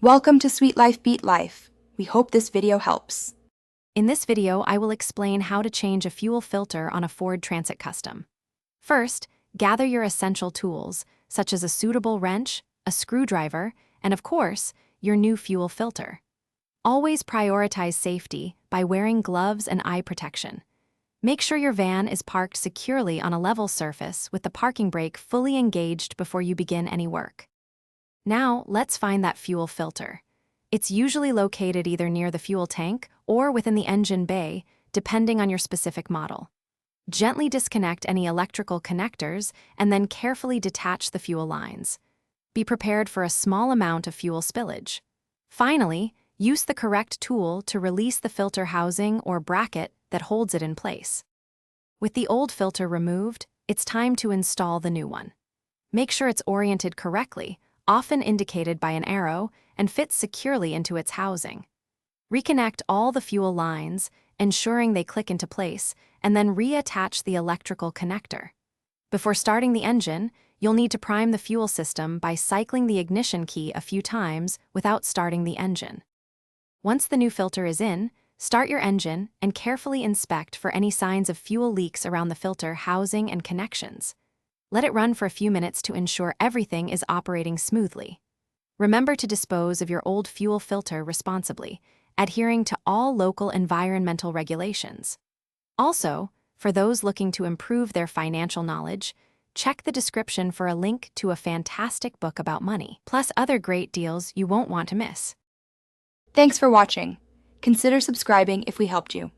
Welcome to Sweet Life Beat Life. We hope this video helps. In this video, I will explain how to change a fuel filter on a Ford Transit Custom. First, gather your essential tools, such as a suitable wrench, a screwdriver, and of course, your new fuel filter. Always prioritize safety by wearing gloves and eye protection. Make sure your van is parked securely on a level surface with the parking brake fully engaged before you begin any work. Now, let's find that fuel filter. It's usually located either near the fuel tank or within the engine bay, depending on your specific model. Gently disconnect any electrical connectors and then carefully detach the fuel lines. Be prepared for a small amount of fuel spillage. Finally, use the correct tool to release the filter housing or bracket that holds it in place. With the old filter removed, it's time to install the new one. Make sure it's oriented correctly, often indicated by an arrow, and fits securely into its housing. Reconnect all the fuel lines, ensuring they click into place, and then reattach the electrical connector. Before starting the engine, you'll need to prime the fuel system by cycling the ignition key a few times without starting the engine. Once the new filter is in, start your engine and carefully inspect for any signs of fuel leaks around the filter housing and connections. Let it run for a few minutes to ensure everything is operating smoothly. Remember to dispose of your old fuel filter responsibly, adhering to all local environmental regulations. Also, for those looking to improve their financial knowledge, check the description for a link to a fantastic book about money, plus other great deals you won't want to miss. Thanks for watching. Consider subscribing if we helped you.